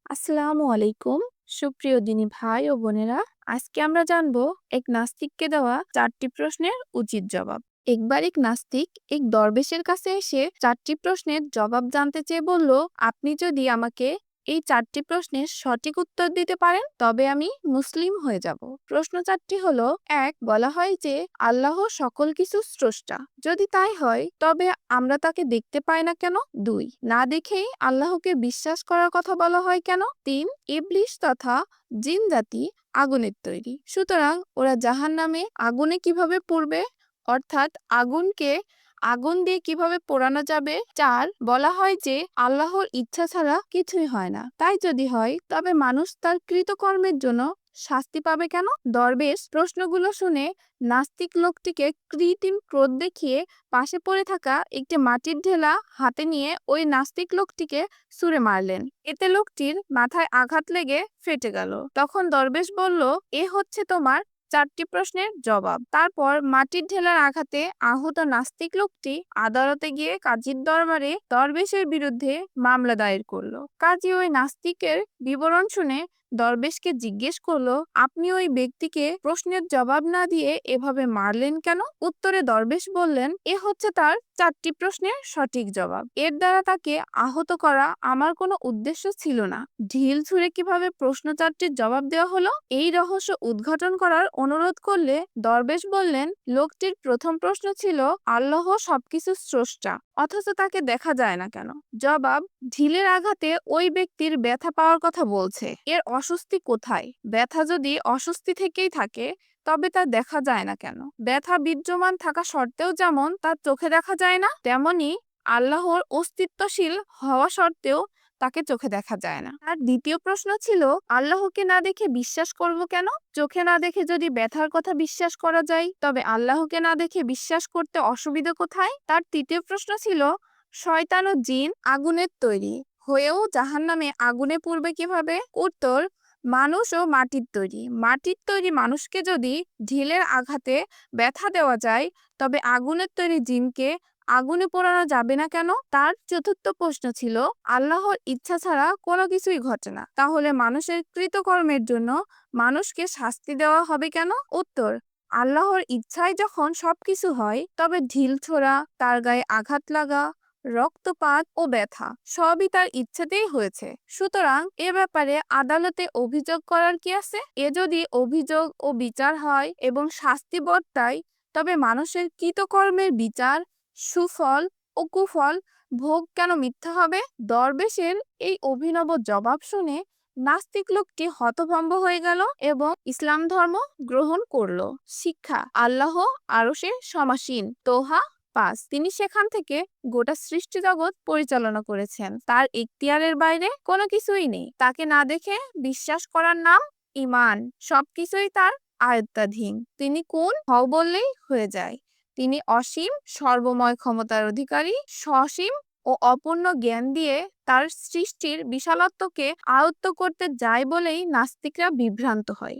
আসসালামু আলাইকুম সুপ্রিয় দিনী ভাই ও বোনেরা। আজকে আমরা জানবো এক নাস্তিককে দেওয়া 4টি প্রশ্নের উচিত জবাব। একবার এক নাস্তিক এক দরবেশের কাছে এসে 4টি প্রশ্নের জবাব জানতে চেয়ে বলল, আপনি যদি আমাকে এই 4টি প্রশ্নের সঠিক উত্তর দিতে পারেন তবে আমি মুসলিম হয়ে যাব। প্রশ্ন 4টি হলো: 1. বলা হয় যে আল্লাহ সকল কিছু স্রষ্টা। যদি তাই হয় তবে আমরা তাকে দেখতে পাই না কেন? 2. না দেখেই আল্লাহকে বিশ্বাস করার কথা বলা হয় কেন? 3. ইবলিস তথা জিন জাতি আগুনের তৈরি, সুতরাং ওরা জাহান্নামে আগুনে কিভাবে পুড়বে, অর্থাৎ আগুনকে আগুন দিয়ে কিভাবে পোড়ানো যাবে? 4. বলা হয় যে আল্লাহর ইচ্ছা ছাড়া কিছুই হয় না, তাই যদি হয় তবে মানুষ তার কৃতকর্মের জন্য শাস্তি পাবে কেন? দরবেশ প্রশ্নগুলো শুনে নাস্তিক লোকটিকে কৃত্রিম ক্রোধ দেখিয়ে পাশে পড়ে থাকা একটি মাটির ঢেলা হাতে নিয়ে ওই নাস্তিক লোকটিকে ছুঁড়ে মারলেন। এতে লোকটির মাথায় আঘাত লেগে ফেটে গেল। তখন দরবেশ বলল, এ হচ্ছে তোমার 4টি প্রশ্নের জবাব। তারপর মাটির ঢেলার আঘাতে আহত নাস্তিক লোকটি আদালতে গিয়ে কাজীর দরবারে দরবেশের বিরুদ্ধে মামলা দায়ের করলো। কাজী ওই নাস্তিকের বিবরণ শুনে দরবেশকে জিজ্ঞেস করলো, আপনি ওই ব্যক্তিকে প্রশ্নের জবাব না দিয়ে এভাবে মারলেন কেন? উত্তরে দরবেশ বললেন, এ হচ্ছে তার 4টি প্রশ্নের সঠিক জবাব। এর দ্বারা তাকে আহত করা আমার কোনো উদ্দেশ্য ছিল না। ঢিল ছুঁড়ে কিভাবে প্রশ্ন 4টির জবাব দেওয়া হলো, এই রহস্য উদ্ঘাটন করার অনুরোধ করলে দরবেশ বললেন, লোকটির প্রথম প্রশ্ন ছিল আল্লাহ সবকিছু স্রষ্টা, অথচ তাকে দেখা যায় না কেন? জবাব: ঢিলের আঘাতে ওই ব্যক্তির ব্যথা পাওয়ার কথা বলছে, এর অস্বস্তি কোথায়? ব্যথা যদি অস্বস্তি থেকেই থাকে তবে তা দেখা যায় না কেন? ব্যথা বিদ্যমান থাকা সত্ত্বেও যেমন তার চোখে দেখা যায় না, তেমনি আল্লাহর অস্তিত্বশীল হওয়া সত্ত্বেও তাকে চোখে দেখা যায় না। আর দ্বিতীয় প্রশ্ন ছিল, আল্লাহকে না দেখে বিশ্বাস করব কেন? চোখে না দেখে যদি ব্যথার কথা বিশ্বাস করা যায় তবে আল্লাহকে না দেখে বিশ্বাস করতে অসুবিধা কোথায়? তার তৃতীয় প্রশ্ন ছিল, শয়তান ও জিন আগুনের তৈরি হয়েও জাহান্নামে আগুনে পুড়বে কিভাবে? উত্তর: মানুষ ও মাটির তৈরি। মাটির তৈরি মানুষকে যদি ঢিলের আঘাতে ব্যথা দেওয়া যায় তবে আগুনের তৈরি জিনকে আগুনে পোড়ানো যাবে না কেন? তার চতুর্থ প্রশ্ন ছিল, আল্লাহর ইচ্ছা ছাড়া কোনো কিছুই ঘটে না, তাহলে মানুষের কৃতকর্মের জন্য মানুষকে শাস্তি দেওয়া হবে কেন? উত্তর: আল্লাহর ইচ্ছায় যখন সবকিছু হয় তবে ঢিল ছোড়া, তার গায়ে আঘাত লাগা, রক্তপাত ও ব্যথা সবই তার ইচ্ছেতেই হয়েছে, সুতরাং এ ব্যাপারে আদালতে অভিযোগ করার কি আছে? এ যদি অভিযোগ ও বিচার হয় এবং শাস্তি বর্তায় তবে মানুষের কৃতকর্মের বিচার, সুফল ও কুফল ভোগ কেন মিথ্যা হবে? দরবেশের এই অভিনব জবাব শুনে নাস্তিক লোকটি হতভম্ব হয়ে গেল এবং ইসলাম ধর্ম গ্রহণ করলো। শিক্ষা: আল্লাহ আরশে সমাসীন। তোহা 5। তিনি সেখান থেকে গোটা সৃষ্টি জগৎ পরিচালনা করেছেন। তার ইখতিয়ারের বাইরে কোনো কিছুই নেই। তাকে না দেখে বিশ্বাস করার নাম ঈমান। সবকিছুই তার আয়ত্তাধীন। তিনি কোন হও বললেই হয়ে যায়। তিনি অসীম সর্বময় ক্ষমতার অধিকারী, সসীম ও অপূর্ণ জ্ঞান দিয়ে তার সৃষ্টির বিশালত্বকে আয়ত্ত করতে যায় বলেই নাস্তিকরা বিভ্রান্ত হয়।